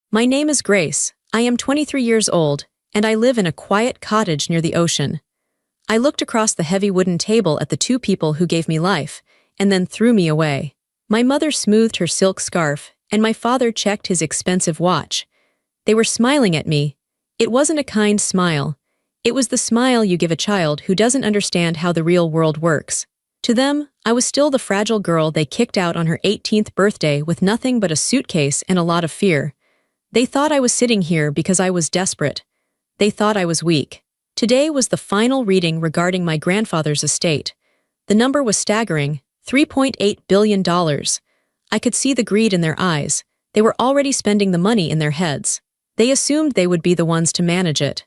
My name is Grace. I am 23 years old, and I live in a quiet cottage near the ocean. I looked across the heavy wooden table at the two people who gave me life, and then threw me away. My mother smoothed her silk scarf, and my father checked his expensive watch. They were smiling at me. It wasn't a kind smile. It was the smile you give a child who doesn't understand how the real world works. To them, I was still the fragile girl they kicked out on her 18th birthday with nothing but a suitcase and a lot of fear. They thought I was sitting here because I was desperate. They thought I was weak. Today was the final reading regarding my grandfather's estate. The number was staggering, $3.8 billion. I could see the greed in their eyes. They were already spending the money in their heads. They assumed they would be the ones to manage it.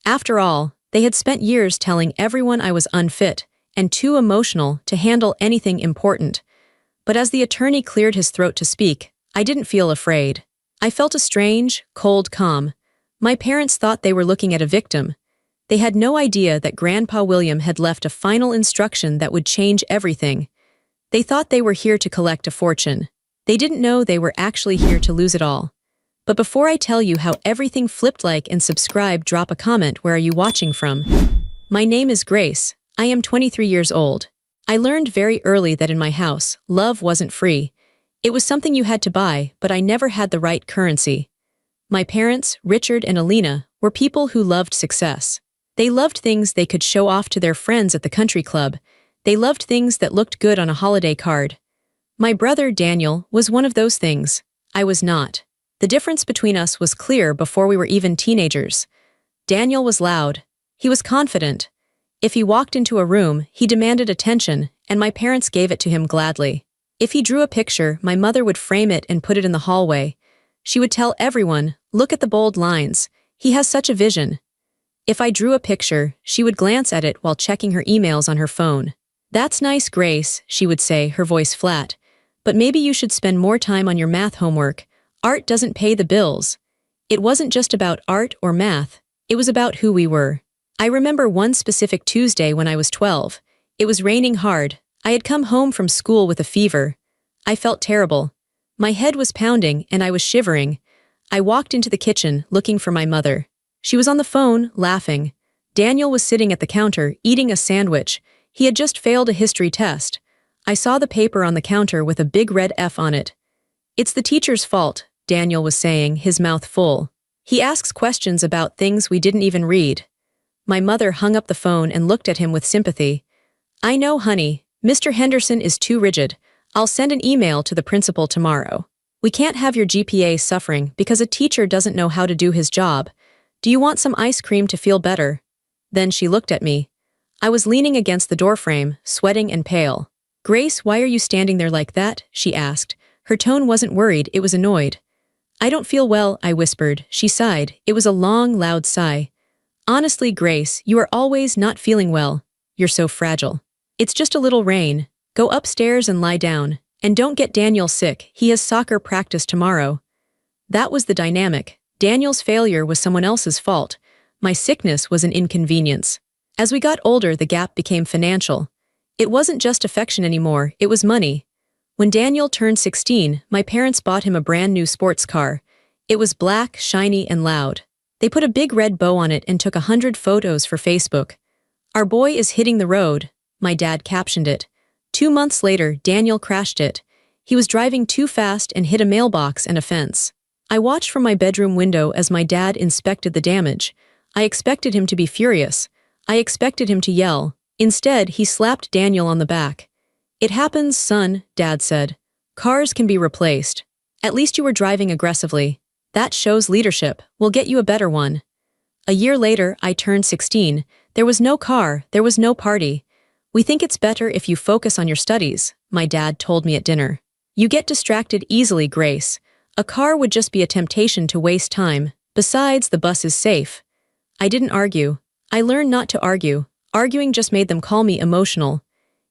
After all, they had spent years telling everyone I was unfit and too emotional to handle anything important. But as the attorney cleared his throat to speak, I didn't feel afraid. I felt a strange, cold calm. My parents thought they were looking at a victim. They had no idea that Grandpa William had left a final instruction that would change everything. They thought they were here to collect a fortune. They didn't know they were actually here to lose it all. But before I tell you how everything flipped, like and subscribe, drop a comment. Where are you watching from? My name is Grace. I am 23 years old. I learned very early that in my house, love wasn't free. It was something you had to buy, but I never had the right currency. My parents, Richard and Alina, were people who loved success. They loved things they could show off to their friends at the country club. They loved things that looked good on a holiday card. My brother, Daniel, was one of those things. I was not. The difference between us was clear before we were even teenagers. Daniel was loud. He was confident. If he walked into a room, he demanded attention, and my parents gave it to him gladly. If he drew a picture, my mother would frame it and put it in the hallway. She would tell everyone, "Look at the bold lines. He has such a vision." If I drew a picture, she would glance at it while checking her emails on her phone. "That's nice, Grace," she would say, her voice flat. "But maybe you should spend more time on your math homework. Art doesn't pay the bills." It wasn't just about art or math. It was about who we were. I remember one specific Tuesday when I was 12. It was raining hard. I had come home from school with a fever. I felt terrible. My head was pounding and I was shivering. I walked into the kitchen, looking for my mother. She was on the phone, laughing. Daniel was sitting at the counter, eating a sandwich. He had just failed a history test. I saw the paper on the counter with a big red F on it. "It's the teacher's fault," Daniel was saying, his mouth full. "He asks questions about things we didn't even read." My mother hung up the phone and looked at him with sympathy. "I know, honey. Mr. Henderson is too rigid. I'll send an email to the principal tomorrow. We can't have your GPA suffering because a teacher doesn't know how to do his job. Do you want some ice cream to feel better?" Then she looked at me. I was leaning against the doorframe, sweating and pale. "Grace, why are you standing there like that?" she asked. Her tone wasn't worried, it was annoyed. "I don't feel well," I whispered. She sighed. It was a long, loud sigh. "Honestly, Grace, you are always not feeling well. You're so fragile. It's just a little rain. Go upstairs and lie down. And don't get Daniel sick, he has soccer practice tomorrow." That was the dynamic. Daniel's failure was someone else's fault. My sickness was an inconvenience. As we got older, the gap became financial. It wasn't just affection anymore, it was money. When Daniel turned 16, my parents bought him a brand new sports car. It was black, shiny, and loud. They put a big red bow on it and took 100 photos for Facebook. "Our boy is hitting the road," my dad captioned it. 2 months later, Daniel crashed it. He was driving too fast and hit a mailbox and a fence. I watched from my bedroom window as my dad inspected the damage. I expected him to be furious. I expected him to yell. Instead, he slapped Daniel on the back. "It happens, son," Dad said. "Cars can be replaced. At least you were driving aggressively. That shows leadership. We'll get you a better one." A year later, I turned 16. There was no car, there was no party. "We think it's better if you focus on your studies," my dad told me at dinner. "You get distracted easily, Grace. A car would just be a temptation to waste time. Besides, the bus is safe." I didn't argue. I learned not to argue. Arguing just made them call me emotional.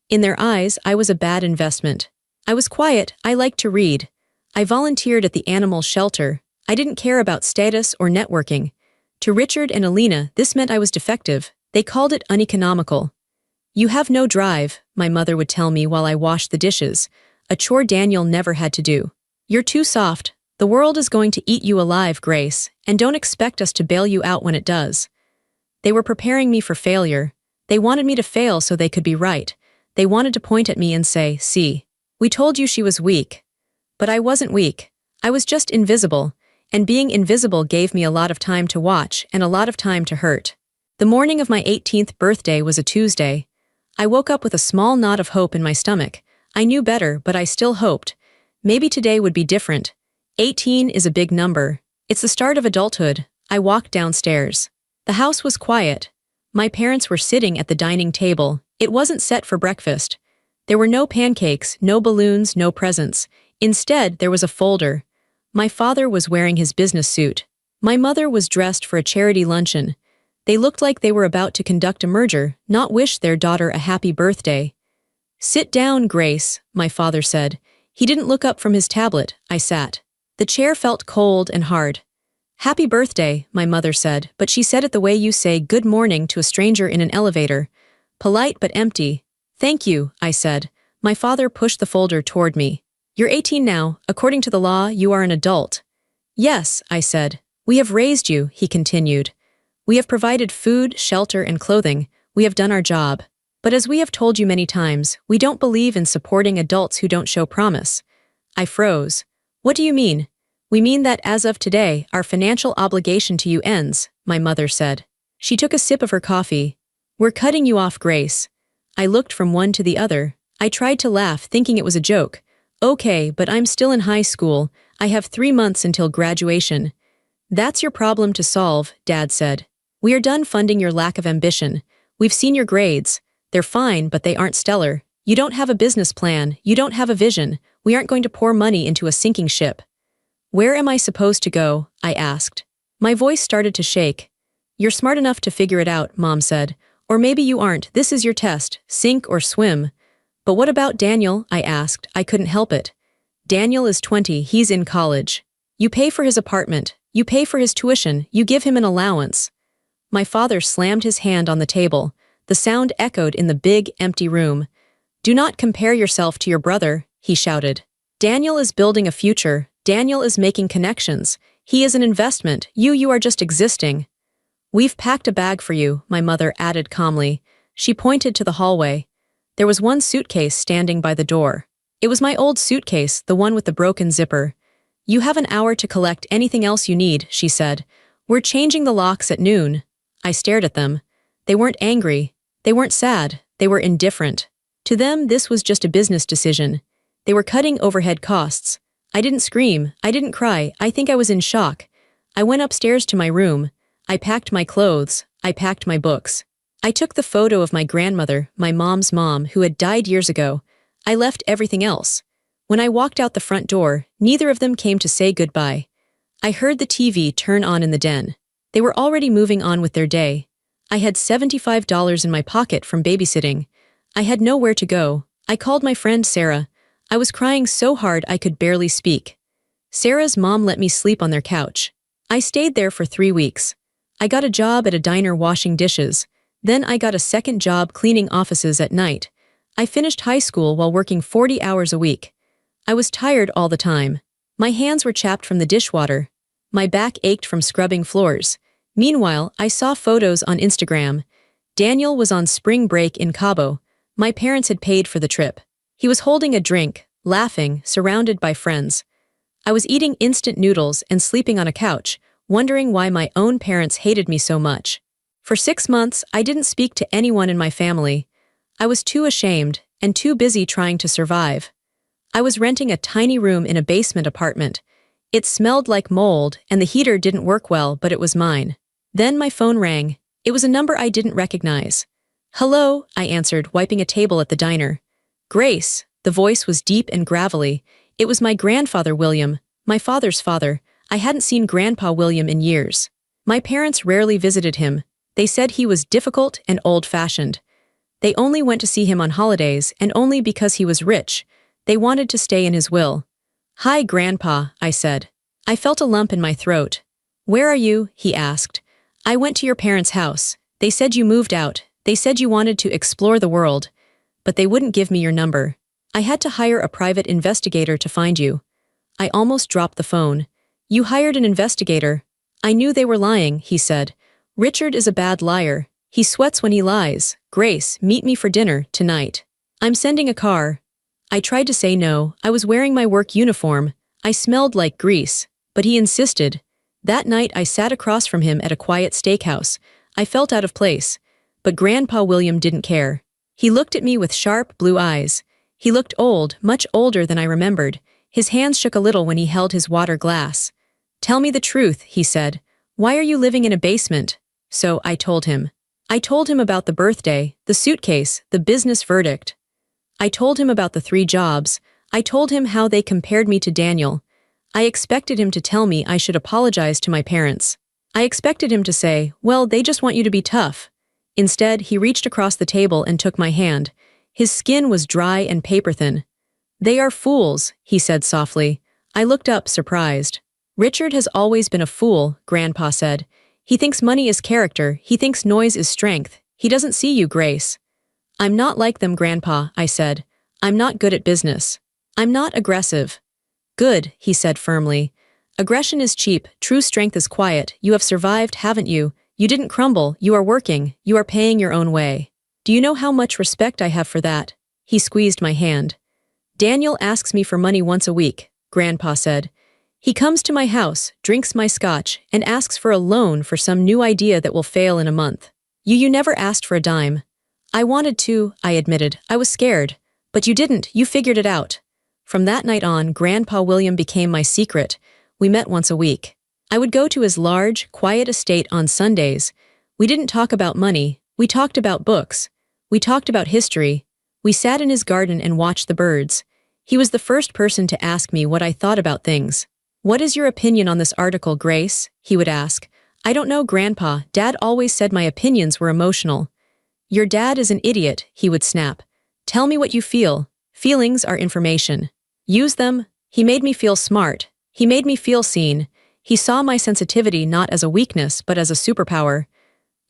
In their eyes, I was a bad investment. I was quiet, I liked to read. I volunteered at the animal shelter. I didn't care about status or networking. To Richard and Alina, this meant I was defective. They called it uneconomical. "You have no drive," my mother would tell me while I washed the dishes, a chore Daniel never had to do. "You're too soft. The world is going to eat you alive, Grace, and don't expect us to bail you out when it does. They were preparing me for failure. They wanted me to fail so they could be right. They wanted to point at me and say, "See, we told you she was weak." But I wasn't weak. I was just invisible, and being invisible gave me a lot of time to watch and a lot of time to hurt. The morning of my 18th birthday was a Tuesday. I woke up with a small knot of hope in my stomach. I knew better, but I still hoped. Maybe today would be different. 18 is a big number. It's the start of adulthood. I walked downstairs. The house was quiet. My parents were sitting at the dining table. It wasn't set for breakfast. There were no pancakes, no balloons, no presents. Instead, there was a folder. My father was wearing his business suit. My mother was dressed for a charity luncheon. They looked like they were about to conduct a merger, not wish their daughter a happy birthday. "Sit down, Grace," my father said. He didn't look up from his tablet. I sat. The chair felt cold and hard. "Happy birthday," my mother said, but she said it the way you say good morning to a stranger in an elevator. Polite but empty. "Thank you," I said. My father pushed the folder toward me. "You're 18 now. According to the law, you are an adult." "Yes," I said. "We have raised you," he continued. "We have provided food, shelter, and clothing. We have done our job. But as we have told you many times, we don't believe in supporting adults who don't show promise." I froze. "What do you mean?" "We mean that as of today, our financial obligation to you ends," my mother said. She took a sip of her coffee. "We're cutting you off, Grace." I looked from one to the other. I tried to laugh, thinking it was a joke. "Okay, but I'm still in high school. I have 3 months until graduation." "That's your problem to solve," Dad said. "We are done funding your lack of ambition. We've seen your grades. They're fine, but they aren't stellar. You don't have a business plan. You don't have a vision. We aren't going to pour money into a sinking ship." "Where am I supposed to go?" I asked. My voice started to shake. "You're smart enough to figure it out," Mom said. "Or maybe you aren't. This is your test. Sink or swim." "But what about Daniel?" I asked. I couldn't help it. "Daniel is 20. He's in college. You pay for his apartment. You pay for his tuition. You give him an allowance." My father slammed his hand on the table. The sound echoed in the big, empty room. "Do not compare yourself to your brother," he shouted. "Daniel is building a future. Daniel is making connections. He is an investment. You are just existing." "We've packed a bag for you," my mother added calmly. She pointed to the hallway. There was one suitcase standing by the door. It was my old suitcase, the one with the broken zipper. "You have an hour to collect anything else you need," she said. "We're changing the locks at noon." I stared at them. They weren't angry. They weren't sad. They were indifferent. To them, this was just a business decision. They were cutting overhead costs. I didn't scream. I didn't cry. I think I was in shock. I went upstairs to my room. I packed my clothes. I packed my books. I took the photo of my grandmother, my mom's mom, who had died years ago. I left everything else. When I walked out the front door, neither of them came to say goodbye. I heard the TV turn on in the den. They were already moving on with their day. I had $75 in my pocket from babysitting. I had nowhere to go. I called my friend Sarah. I was crying so hard I could barely speak. Sarah's mom let me sleep on their couch. I stayed there for 3 weeks. I got a job at a diner washing dishes. Then I got a second job cleaning offices at night. I finished high school while working 40 hours a week. I was tired all the time. My hands were chapped from the dishwater. My back ached from scrubbing floors. Meanwhile, I saw photos on Instagram. Daniel was on spring break in Cabo. My parents had paid for the trip. He was holding a drink, laughing, surrounded by friends. I was eating instant noodles and sleeping on a couch, wondering why my own parents hated me so much. For 6 months, I didn't speak to anyone in my family. I was too ashamed and too busy trying to survive. I was renting a tiny room in a basement apartment. It smelled like mold and the heater didn't work well, but it was mine. Then my phone rang. It was a number I didn't recognize. "Hello," I answered, wiping a table at the diner. "Grace." The voice was deep and gravelly. It was my grandfather William, my father's father. I hadn't seen Grandpa William in years. My parents rarely visited him. They said he was difficult and old-fashioned. They only went to see him on holidays, and only because he was rich. They wanted to stay in his will. "Hi, Grandpa," I said. I felt a lump in my throat. "Where are you?" he asked. "I went to your parents' house. They said you moved out. They said you wanted to explore the world. But they wouldn't give me your number. I had to hire a private investigator to find you." I almost dropped the phone. You hired an investigator. I knew they were lying, he said. Richard is a bad liar. He sweats when he lies. Grace, meet me for dinner, tonight. I'm sending a car. I tried to say no. I was wearing my work uniform. I smelled like grease. But he insisted. That night I sat across from him at a quiet steakhouse. I felt out of place. But Grandpa William didn't care. He looked at me with sharp, blue eyes. He looked old, much older than I remembered. His hands shook a little when he held his water glass. Tell me the truth, he said. Why are you living in a basement? So I told him. I told him about the birthday, the suitcase, the business verdict. I told him about the 3 jobs. I told him how they compared me to Daniel. I expected him to tell me I should apologize to my parents. I expected him to say, well, they just want you to be tough. Instead, he reached across the table and took my hand. His skin was dry and paper-thin. They are fools, he said softly. I looked up, surprised. Richard has always been a fool, Grandpa said. He thinks money is character, he thinks noise is strength. He doesn't see you, Grace. I'm not like them, Grandpa, I said. I'm not good at business. I'm not aggressive. Good, he said firmly. Aggression is cheap, true strength is quiet. You have survived, haven't you? You didn't crumble, you are working, you are paying your own way. Do you know how much respect I have for that? He squeezed my hand. Daniel asks me for money once a week, Grandpa said. He comes to my house, drinks my scotch, and asks for a loan for some new idea that will fail in a month. You never asked for a dime. I wanted to, I admitted. I was scared. But you didn't, you figured it out. From that night on, Grandpa William became my secret. We met once a week. I would go to his large, quiet estate on Sundays. We didn't talk about money. We talked about books. We talked about history. We sat in his garden and watched the birds. He was the first person to ask me what I thought about things. What is your opinion on this article, Grace? He would ask. I don't know, Grandpa. Dad always said my opinions were emotional. Your dad is an idiot, he would snap. Tell me what you feel. Feelings are information. Use them. He made me feel smart. He made me feel seen. He saw my sensitivity not as a weakness, but as a superpower.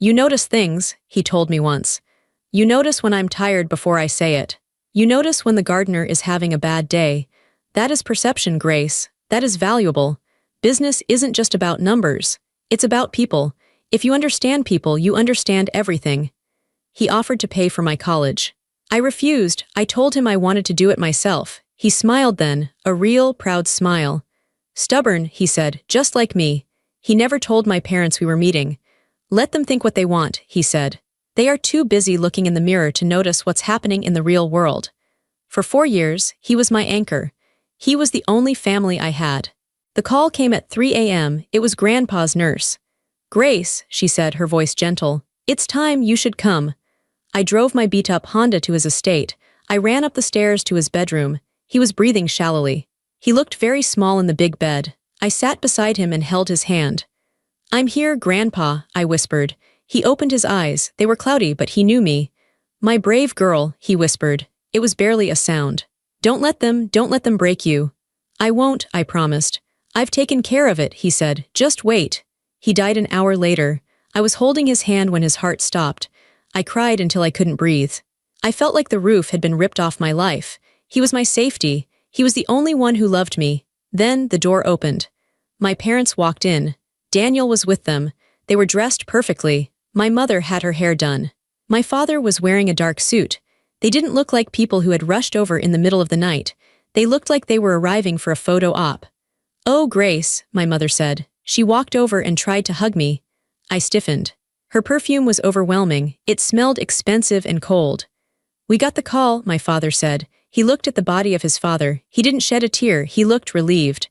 You notice things, he told me once. You notice when I'm tired before I say it. You notice when the gardener is having a bad day. That is perception, Grace. That is valuable. Business isn't just about numbers. It's about people. If you understand people, you understand everything. He offered to pay for my college. I refused. I told him I wanted to do it myself. He smiled then, a real, proud smile. Stubborn, he said, just like me. He never told my parents we were meeting. Let them think what they want, he said. They are too busy looking in the mirror to notice what's happening in the real world. For 4 years, he was my anchor. He was the only family I had. The call came at 3 a.m. It was Grandpa's nurse. Grace, she said, her voice gentle. It's time, you should come. I drove my beat-up Honda to his estate. I ran up the stairs to his bedroom. He was breathing shallowly. He looked very small in the big bed. I sat beside him and held his hand. I'm here, Grandpa, I whispered. He opened his eyes. They were cloudy, but he knew me. My brave girl, he whispered. It was barely a sound. Don't let them break you. I won't, I promised. I've taken care of it, he said. Just wait. He died an hour later. I was holding his hand when his heart stopped. I cried until I couldn't breathe. I felt like the roof had been ripped off my life. He was my safety. He was the only one who loved me. Then the door opened. My parents walked in. Daniel was with them. They were dressed perfectly. My mother had her hair done. My father was wearing a dark suit. They didn't look like people who had rushed over in the middle of the night. They looked like they were arriving for a photo op. Oh, Grace, my mother said. She walked over and tried to hug me. I stiffened. Her perfume was overwhelming. It smelled expensive and cold. We got the call, my father said. He looked at the body of his father. He didn't shed a tear. He looked relieved.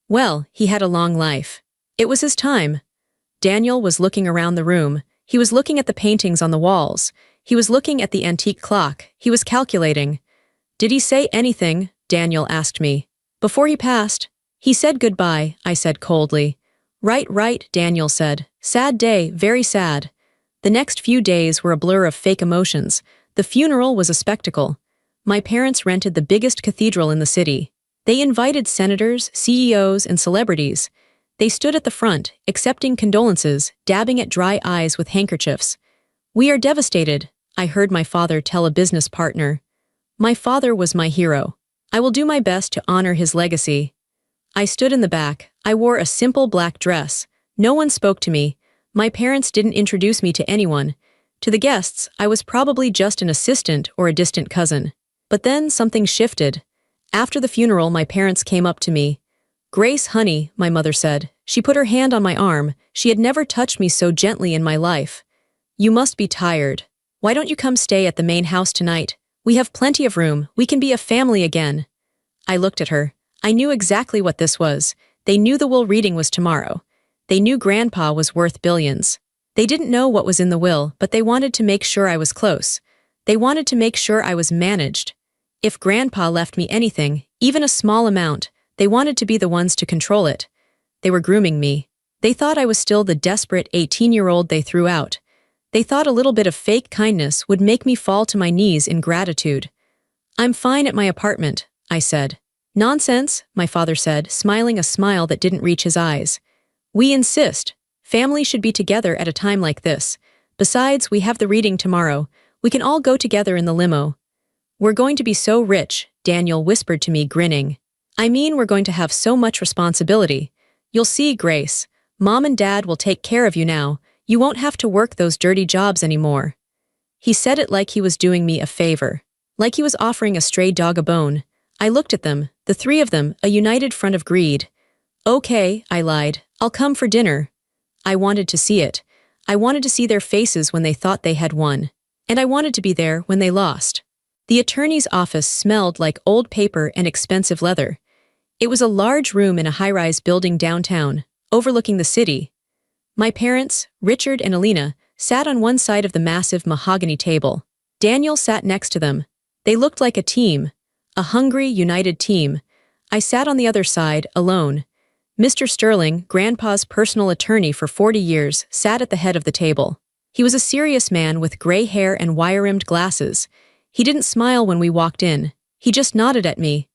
Well, he had a long life. It was his time. Daniel was looking around the room. He was looking at the paintings on the walls. He was looking at the antique clock. He was calculating. Did he say anything? Daniel asked me. Before he passed. He said goodbye, I said coldly. Right, Daniel said. Sad day, very sad. The next few days were a blur of fake emotions. The funeral was a spectacle. My parents rented the biggest cathedral in the city. They invited senators, CEOs, and celebrities. They stood at the front, accepting condolences, dabbing at dry eyes with handkerchiefs. We are devastated, I heard my father tell a business partner. My father was my hero. I will do my best to honor his legacy. I stood in the back. I wore a simple black dress. No one spoke to me. My parents didn't introduce me to anyone. To the guests, I was probably just an assistant or a distant cousin. But then something shifted. After the funeral, my parents came up to me. "Grace, honey," my mother said. She put her hand on my arm. She had never touched me so gently in my life. "You must be tired. Why don't you come stay at the main house tonight? We have plenty of room. We can be a family again." I looked at her. I knew exactly what this was. They knew the will reading was tomorrow. They knew Grandpa was worth billions. They didn't know what was in the will, but they wanted to make sure I was close. They wanted to make sure I was managed. If Grandpa left me anything, even a small amount, they wanted to be the ones to control it. They were grooming me. They thought I was still the desperate 18-year-old they threw out. They thought a little bit of fake kindness would make me fall to my knees in gratitude. "I'm fine at my apartment," I said. "Nonsense," my father said, smiling a smile that didn't reach his eyes. "We insist. Family should be together at a time like this. Besides, we have the reading tomorrow. We can all go together in the limo." "We're going to be so rich," Daniel whispered to me, grinning. "I mean, we're going to have so much responsibility. You'll see, Grace. Mom and Dad will take care of you now. You won't have to work those dirty jobs anymore." He said it like he was doing me a favor. Like he was offering a stray dog a bone. I looked at them, the three of them, a united front of greed. "Okay," I lied. "I'll come for dinner." I wanted to see it. I wanted to see their faces when they thought they had won. And I wanted to be there when they lost. The attorney's office smelled like old paper and expensive leather. It was a large room in a high-rise building downtown, overlooking the city. My parents, Richard and Alina, sat on one side of the massive mahogany table. Daniel sat next to them. They looked like a team, a hungry, united team. I sat on the other side, alone. Mr. Sterling, Grandpa's personal attorney for 40 years, sat at the head of the table. He was a serious man with gray hair and wire-rimmed glasses. He didn't smile when we walked in. He just nodded at me.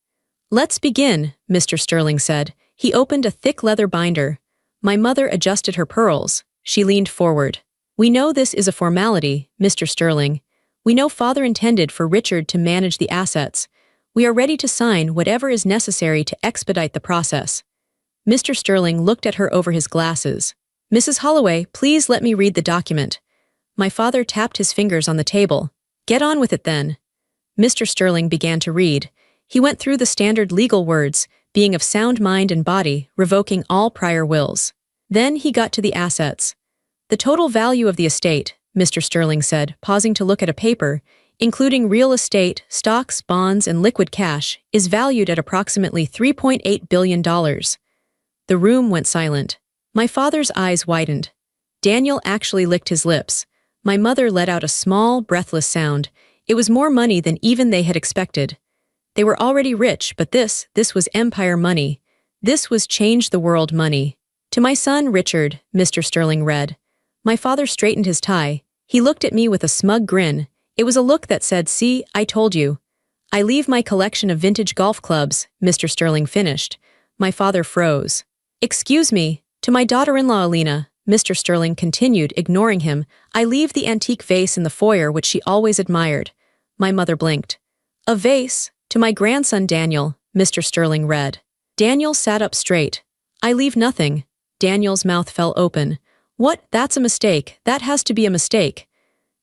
"Let's begin," Mr. Sterling said. He opened a thick leather binder. My mother adjusted her pearls. She leaned forward. "We know this is a formality, Mr. Sterling. We know Father intended for Richard to manage the assets. We are ready to sign whatever is necessary to expedite the process." Mr. Sterling looked at her over his glasses. "Mrs. Holloway, please let me read the document." My father tapped his fingers on the table. "Get on with it then." Mr. Sterling began to read. He went through the standard legal words, being of sound mind and body, revoking all prior wills. Then he got to the assets. "The total value of the estate," Mr. Sterling said, pausing to look at a paper, "including real estate, stocks, bonds, and liquid cash, is valued at approximately $3.8 billion. The room went silent. My father's eyes widened. Daniel actually licked his lips. My mother let out a small, breathless sound. It was more money than even they had expected. They were already rich, but this was empire money. This was change-the-world money. "To my son, Richard," Mr. Sterling read. My father straightened his tie. He looked at me with a smug grin. It was a look that said, "See, I told you." "I leave my collection of vintage golf clubs," Mr. Sterling finished. My father froze. "Excuse me, to my daughter-in-law Alina," Mr. Sterling continued, ignoring him. "I leave the antique vase in the foyer which she always admired." My mother blinked. "A vase? To my grandson Daniel," Mr. Sterling read. Daniel sat up straight. "I leave nothing." Daniel's mouth fell open. "What? That's a mistake. That has to be a mistake."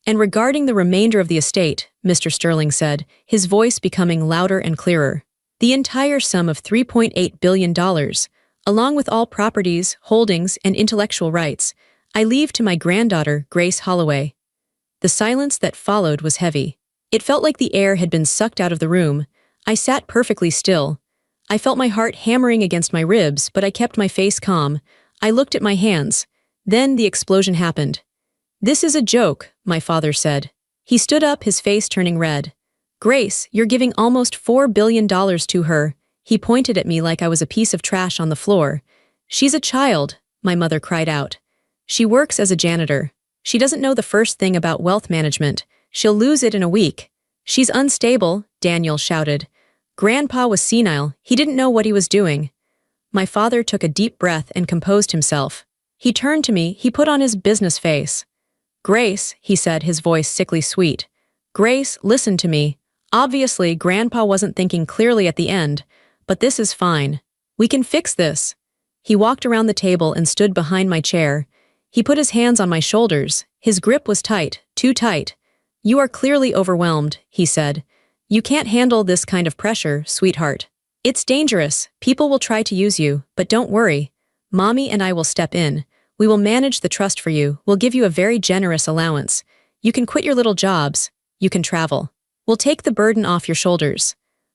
"And regarding the remainder of the estate," Mr. Sterling said, his voice becoming louder and clearer. "The entire sum of $3.8 billion, along with all properties, holdings, and intellectual rights, I leave to my granddaughter, Grace Holloway." The silence that followed was heavy. It felt like the air had been sucked out of the room. I sat perfectly still. I felt my heart hammering against my ribs, but I kept my face calm. I looked at my hands. Then the explosion happened. "This is a joke," my father said. He stood up, his face turning red. "Grace, you're giving almost $4 billion to her." He pointed at me like I was a piece of trash on the floor. "She's a child," my mother cried out. "She works as a janitor. She doesn't know the first thing about wealth management. She'll lose it in a week." "She's unstable," Daniel shouted. "Grandpa was senile. He didn't know what he was doing." My father took a deep breath and composed himself. He turned to me. He put on his business face. "Grace," he said, his voice sickly sweet. "Grace, listen to me. Obviously, Grandpa wasn't thinking clearly at the end, but this is fine. We can fix this. He walked around the table and stood behind my chair. He put his hands on my shoulders. His grip was tight, too tight. You are clearly overwhelmed, he said. You can't handle this kind of pressure, sweetheart. It's dangerous. People will try to use you, but don't worry. Mommy and I will step in. We will manage the trust for you. We'll give you a very generous allowance. You can quit your little jobs. You can travel. We'll take the burden off your shoulders.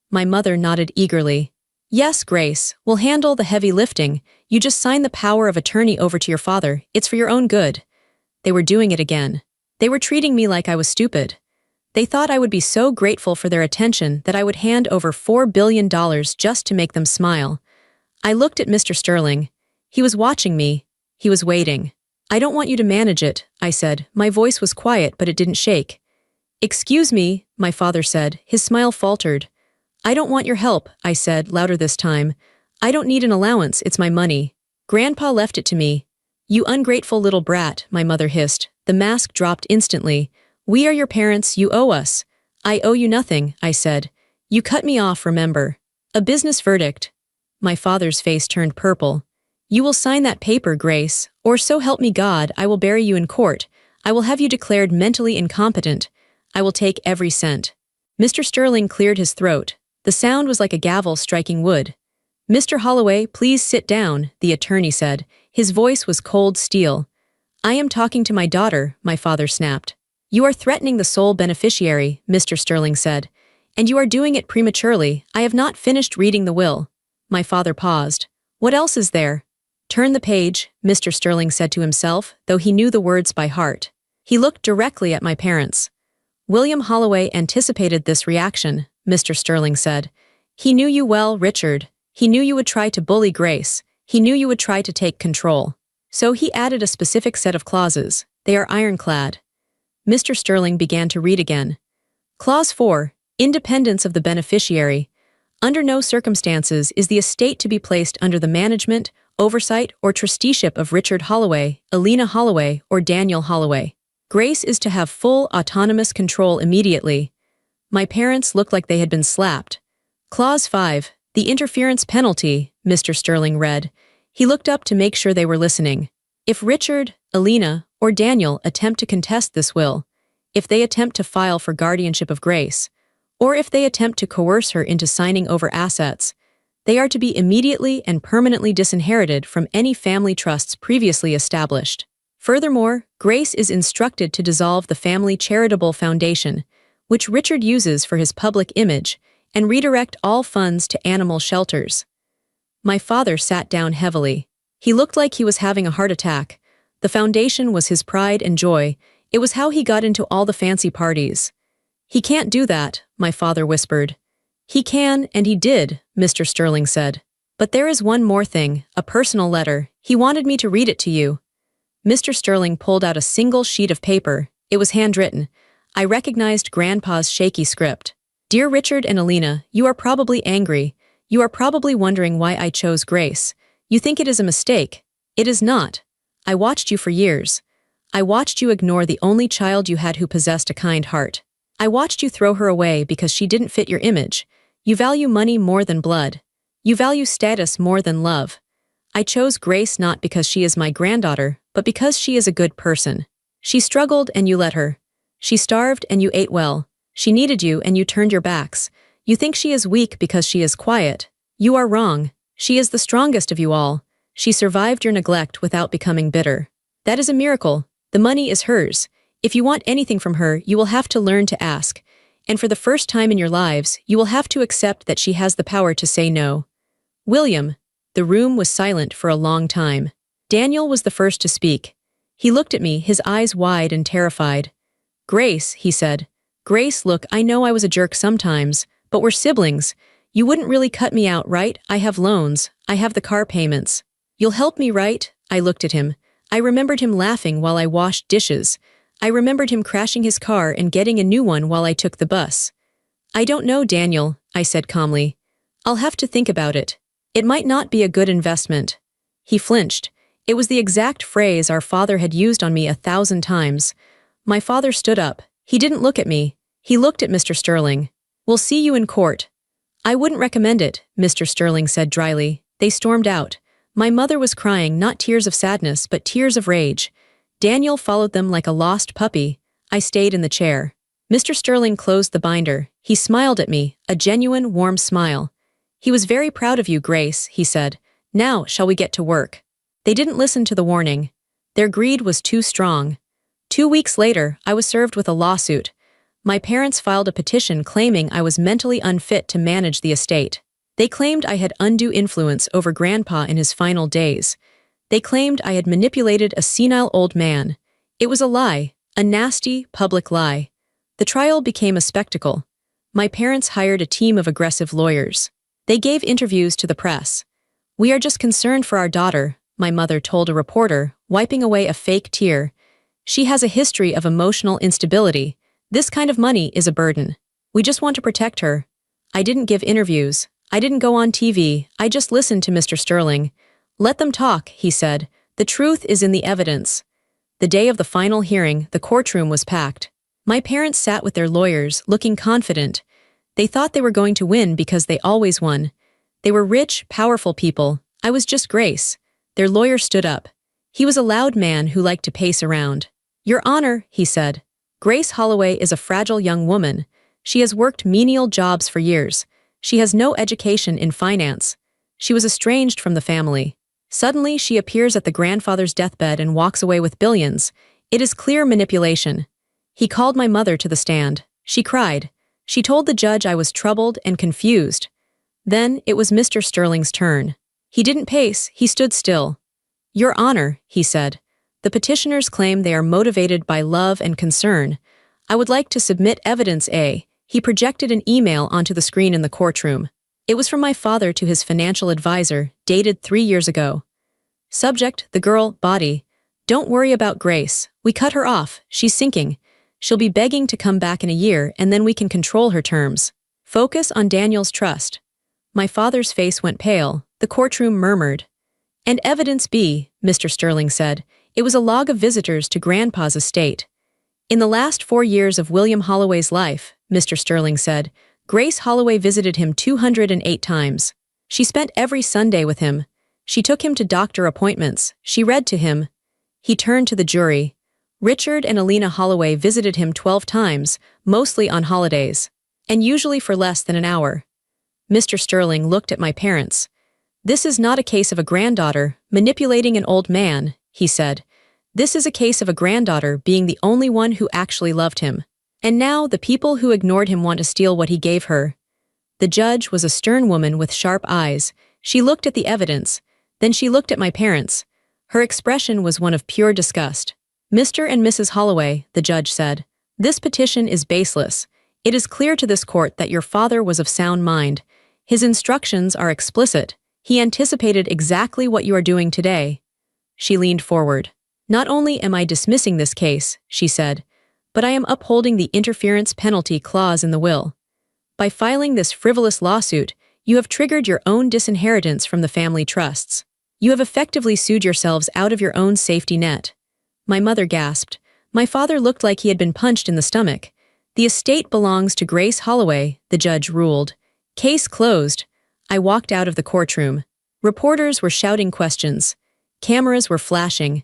My mother nodded eagerly. Yes, Grace, we'll handle the heavy lifting. You just sign the power of attorney over to your father. It's for your own good. They were doing it again. They were treating me like I was stupid. They thought I would be so grateful for their attention that I would hand over $4 billion just to make them smile. I looked at Mr. Sterling. He was watching me. He was waiting. I don't want you to manage it, I said. My voice was quiet, but it didn't shake. Excuse me, my father said. His smile faltered. I don't want your help, I said, louder this time. I don't need an allowance, it's my money. Grandpa left it to me. You ungrateful little brat, my mother hissed. The mask dropped instantly. We are your parents, you owe us. I owe you nothing, I said. You cut me off, remember. A business verdict. My father's face turned purple. You will sign that paper, Grace, or so help me God, I will bury you in court. I will have you declared mentally incompetent. I will take every cent. Mr. Sterling cleared his throat. The sound was like a gavel striking wood. Mr. Holloway, please sit down, the attorney said. His voice was cold steel. I am talking to my daughter, my father snapped. You are threatening the sole beneficiary, Mr. Sterling said. And you are doing it prematurely. I have not finished reading the will. My father paused. What else is there? Turn the page, Mr. Sterling said to himself, though he knew the words by heart. He looked directly at my parents. William Holloway anticipated this reaction, Mr. Sterling said. He knew you well, Richard. He knew you would try to bully Grace. He knew you would try to take control. So he added a specific set of clauses. They are ironclad. Mr. Sterling began to read again. Clause 4. Independence of the beneficiary. Under no circumstances is the estate to be placed under the management, oversight, or trusteeship of Richard Holloway, Alina Holloway, or Daniel Holloway. Grace is to have full autonomous control immediately. My parents looked like they had been slapped. Clause 5. The interference penalty, Mr. Sterling read. He looked up to make sure they were listening. If Richard, Alina, or Daniel attempt to contest this will, if they attempt to file for guardianship of Grace, or if they attempt to coerce her into signing over assets, they are to be immediately and permanently disinherited from any family trusts previously established. Furthermore, Grace is instructed to dissolve the family charitable foundation, which Richard uses for his public image, and redirect all funds to animal shelters. My father sat down heavily. He looked like he was having a heart attack. The foundation was his pride and joy. It was how he got into all the fancy parties. He can't do that, my father whispered. He can, and he did, Mr. Sterling said. But there is one more thing, a personal letter. He wanted me to read it to you. Mr. Sterling pulled out a single sheet of paper. It was handwritten. I recognized Grandpa's shaky script. Dear Richard and Alina, you are probably angry. You are probably wondering why I chose Grace. You think it is a mistake. It is not. I watched you for years. I watched you ignore the only child you had who possessed a kind heart. I watched you throw her away because she didn't fit your image. You value money more than blood. You value status more than love. I chose Grace not because she is my granddaughter, but because she is a good person. She struggled and you let her. She starved and you ate well. She needed you and you turned your backs. You think she is weak because she is quiet. You are wrong. She is the strongest of you all. She survived your neglect without becoming bitter. That is a miracle. The money is hers. If you want anything from her, you will have to learn to ask. And for the first time in your lives, you will have to accept that she has the power to say no. William. The room was silent for a long time. Daniel was the first to speak. He looked at me, his eyes wide and terrified. Grace, he said. Grace, look, I know I was a jerk sometimes, but we're siblings. You wouldn't really cut me out, right? I have loans. I have the car payments. You'll help me, right? I looked at him. I remembered him laughing while I washed dishes. I remembered him crashing his car and getting a new one while I took the bus. I don't know, Daniel, I said calmly. I'll have to think about it. It might not be a good investment. He flinched. It was the exact phrase our father had used on me 1,000 times. My father stood up. He didn't look at me. He looked at Mr. Sterling. We'll see you in court. I wouldn't recommend it, Mr. Sterling said dryly. They stormed out. My mother was crying not tears of sadness but tears of rage. Daniel followed them like a lost puppy. I stayed in the chair. Mr. Sterling closed the binder. He smiled at me, a genuine, warm smile. He was very proud of you, Grace, he said. Now, shall we get to work? They didn't listen to the warning. Their greed was too strong. 2 weeks later, I was served with a lawsuit. My parents filed a petition claiming I was mentally unfit to manage the estate. They claimed I had undue influence over Grandpa in his final days. They claimed I had manipulated a senile old man. It was a lie, a nasty, public lie. The trial became a spectacle. My parents hired a team of aggressive lawyers. They gave interviews to the press. We are just concerned for our daughter, my mother told a reporter, wiping away a fake tear. She has a history of emotional instability. This kind of money is a burden. We just want to protect her. I didn't give interviews. I didn't go on TV. I just listened to Mr. Sterling. Let them talk, he said. The truth is in the evidence. The day of the final hearing, the courtroom was packed. My parents sat with their lawyers, looking confident. They thought they were going to win because they always won. They were rich, powerful people. I was just Grace. Their lawyer stood up. He was a loud man who liked to pace around. Your Honor, he said. Grace Holloway is a fragile young woman. She has worked menial jobs for years. She has no education in finance. She was estranged from the family. Suddenly, she appears at the grandfather's deathbed and walks away with billions. It is clear manipulation. He called my mother to the stand. She cried. She told the judge I was troubled and confused. Then, it was Mr. Sterling's turn. He didn't pace, he stood still. Your Honor, he said. The petitioners claim they are motivated by love and concern. I would like to submit evidence A. He projected an email onto the screen in the courtroom. It was from my father to his financial advisor, dated 3 years ago. Subject, the girl, body. Don't worry about Grace. We cut her off. She's sinking. She'll be begging to come back in a year and then we can control her terms. Focus on Daniel's trust. My father's face went pale. The courtroom murmured. And evidence B, Mr. Sterling said. It was a log of visitors to Grandpa's estate. In the last 4 years of William Holloway's life, Mr. Sterling said, Grace Holloway visited him 208 times. She spent every Sunday with him. She took him to doctor appointments. She read to him. He turned to the jury. Richard and Alina Holloway visited him 12 times, mostly on holidays, and usually for less than an hour. Mr. Sterling looked at my parents. This is not a case of a granddaughter manipulating an old man, he said. This is a case of a granddaughter being the only one who actually loved him. And now the people who ignored him want to steal what he gave her. The judge was a stern woman with sharp eyes. She looked at the evidence. Then she looked at my parents. Her expression was one of pure disgust. Mr. and Mrs. Holloway, the judge said, this petition is baseless. It is clear to this court that your father was of sound mind. His instructions are explicit. He anticipated exactly what you are doing today. She leaned forward. Not only am I dismissing this case, she said, but I am upholding the interference penalty clause in the will. By filing this frivolous lawsuit, you have triggered your own disinheritance from the family trusts. You have effectively sued yourselves out of your own safety net. My mother gasped. My father looked like he had been punched in the stomach. The estate belongs to Grace Holloway, the judge ruled. Case closed. I walked out of the courtroom. Reporters were shouting questions. Cameras were flashing.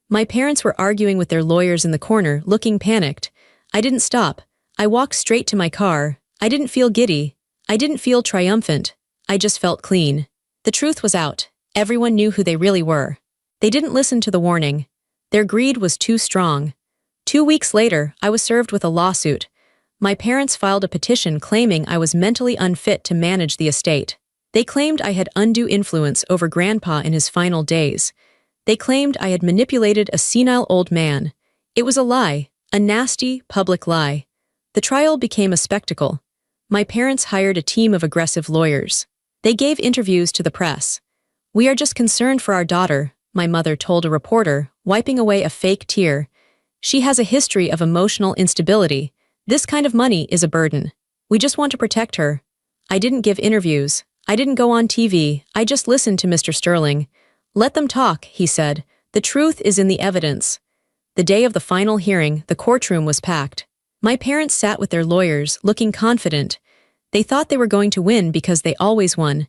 My parents were arguing with their lawyers in the corner, looking panicked. I didn't stop. I walked straight to my car. I didn't feel giddy. I didn't feel triumphant. I just felt clean. The truth was out. Everyone knew who they really were. They didn't listen to the warning. Their greed was too strong. 2 weeks later, I was served with a lawsuit. My parents filed a petition claiming I was mentally unfit to manage the estate. They claimed I had undue influence over Grandpa in his final days. They claimed I had manipulated a senile old man. It was a lie, a nasty, public lie. The trial became a spectacle. My parents hired a team of aggressive lawyers. They gave interviews to the press. We are just concerned for our daughter, my mother told a reporter, wiping away a fake tear. She has a history of emotional instability. This kind of money is a burden. We just want to protect her. I didn't give interviews. I didn't go on TV. I just listened to Mr. Sterling. Let them talk, he said. The truth is in the evidence. The day of the final hearing, the courtroom was packed. My parents sat with their lawyers, looking confident. They thought they were going to win because they always won.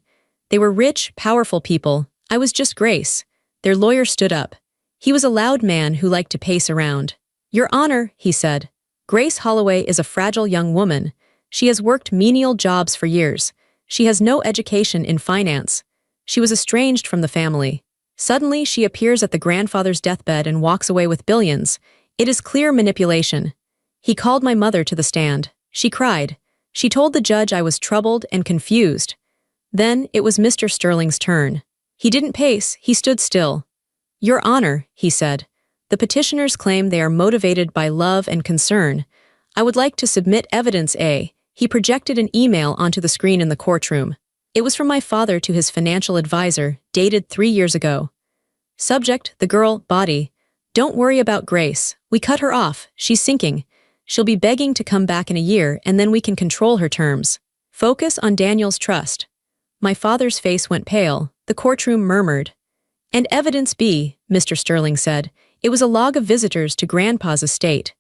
They were rich, powerful people. I was just Grace. Their lawyer stood up. He was a loud man who liked to pace around. "Your Honor," he said, "Grace Holloway is a fragile young woman. She has worked menial jobs for years. She has no education in finance. She was estranged from the family. Suddenly, she appears at the grandfather's deathbed and walks away with billions. It is clear manipulation." He called my mother to the stand. She cried. She told the judge I was troubled and confused. Then it was Mr. Sterling's turn. He didn't pace, he stood still. "Your Honor," he said, "the petitioners claim they are motivated by love and concern. I would like to submit evidence A." He projected an email onto the screen in the courtroom. It was from my father to his financial advisor, dated 3 years ago. Subject, the girl, body. "Don't worry about Grace. We cut her off. She's sinking. She'll be begging to come back in a year and then we can control her terms. Focus on Daniel's trust." My father's face went pale. The courtroom murmured. "And evidence B," Mr. Sterling said. It was a log of visitors to Grandpa's estate.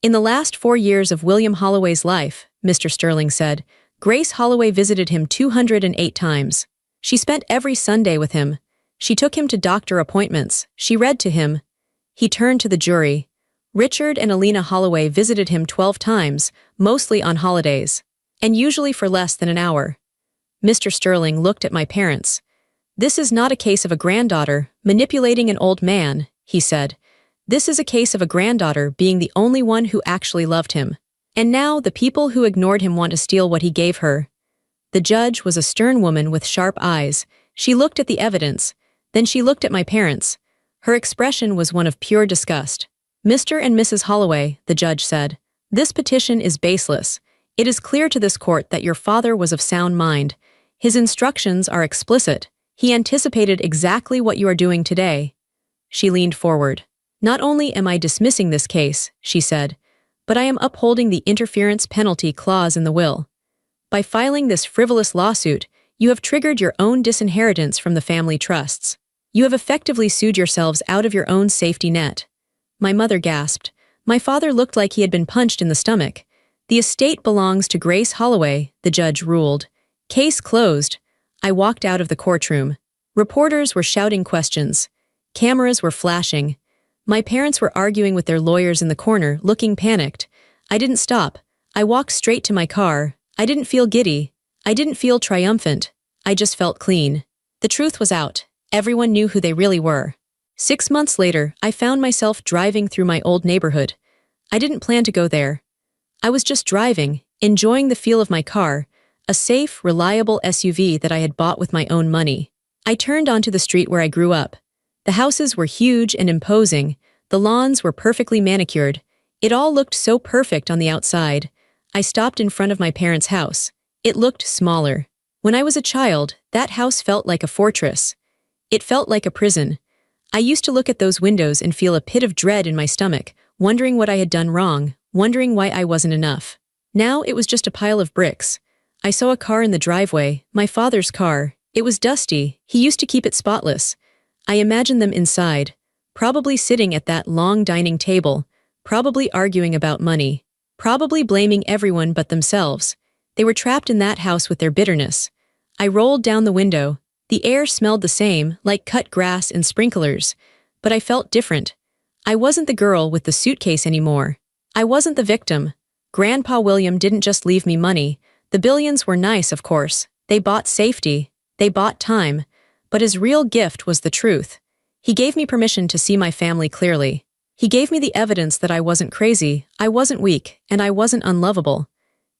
"In the last 4 years of William Holloway's life," Mr. Sterling said, "Grace Holloway visited him 208 times. She spent every Sunday with him. She took him to doctor appointments. She read to him." He turned to the jury. "Richard and Alina Holloway visited him 12 times, mostly on holidays, and usually for less than an hour." Mr. Sterling looked at my parents. "This is not a case of a granddaughter manipulating an old man," he said. "This is a case of a granddaughter being the only one who actually loved him. And now the people who ignored him want to steal what he gave her." The judge was a stern woman with sharp eyes. She looked at the evidence. Then she looked at my parents. Her expression was one of pure disgust. "Mr. and Mrs. Holloway," the judge said, "this petition is baseless. It is clear to this court that your father was of sound mind. His instructions are explicit. He anticipated exactly what you are doing today." She leaned forward. "Not only am I dismissing this case," she said, "but I am upholding the interference penalty clause in the will. By filing this frivolous lawsuit, you have triggered your own disinheritance from the family trusts. You have effectively sued yourselves out of your own safety net." My mother gasped. My father looked like he had been punched in the stomach. "The estate belongs to Grace Holloway," the judge ruled. "Case closed." I walked out of the courtroom. Reporters were shouting questions. Cameras were flashing. My parents were arguing with their lawyers in the corner, looking panicked. I didn't stop. I walked straight to my car. I didn't feel giddy. I didn't feel triumphant. I just felt clean. The truth was out. Everyone knew who they really were. 6 months later, I found myself driving through my old neighborhood. I didn't plan to go there. I was just driving, enjoying the feel of my car, a safe, reliable SUV that I had bought with my own money. I turned onto the street where I grew up. The houses were huge and imposing. The lawns were perfectly manicured. It all looked so perfect on the outside. I stopped in front of my parents' house. It looked smaller. When I was a child, that house felt like a fortress. It felt like a prison. I used to look at those windows and feel a pit of dread in my stomach, wondering what I had done wrong, wondering why I wasn't enough. Now it was just a pile of bricks. I saw a car in the driveway, my father's car. It was dusty. He used to keep it spotless. I imagined them inside, probably sitting at that long dining table, probably arguing about money, probably blaming everyone but themselves. They were trapped in that house with their bitterness. I rolled down the window. The air smelled the same, like cut grass and sprinklers, but I felt different. I wasn't the girl with the suitcase anymore. I wasn't the victim. Grandpa William didn't just leave me money. The billions were nice, of course. They bought safety. They bought time. But his real gift was the truth. He gave me permission to see my family clearly. He gave me the evidence that I wasn't crazy, I wasn't weak, and I wasn't unlovable.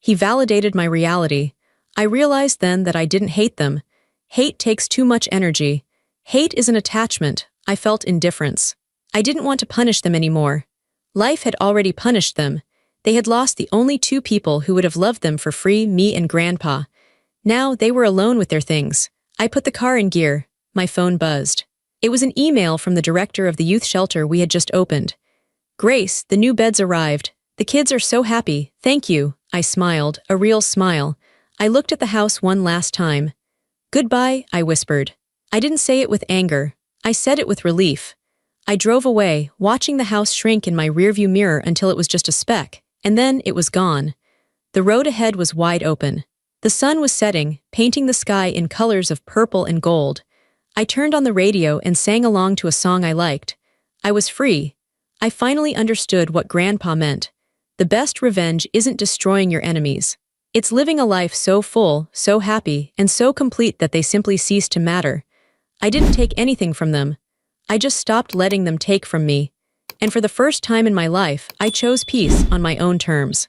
He validated my reality. I realized then that I didn't hate them. Hate takes too much energy. Hate is an attachment. I felt indifference. I didn't want to punish them anymore. Life had already punished them. They had lost the only 2 people who would have loved them for free, me and Grandpa. Now they were alone with their things. I put the car in gear. My phone buzzed. It was an email from the director of the youth shelter we had just opened. "Grace, the new beds arrived. The kids are so happy. Thank you." I smiled, a real smile. I looked at the house one last time. "Goodbye," I whispered. I didn't say it with anger. I said it with relief. I drove away, watching the house shrink in my rearview mirror until it was just a speck, and then it was gone. The road ahead was wide open. The sun was setting, painting the sky in colors of purple and gold. I turned on the radio and sang along to a song I liked. I was free. I finally understood what Grandpa meant. The best revenge isn't destroying your enemies. It's living a life so full, so happy, and so complete that they simply cease to matter. I didn't take anything from them. I just stopped letting them take from me. And for the first time in my life, I chose peace on my own terms.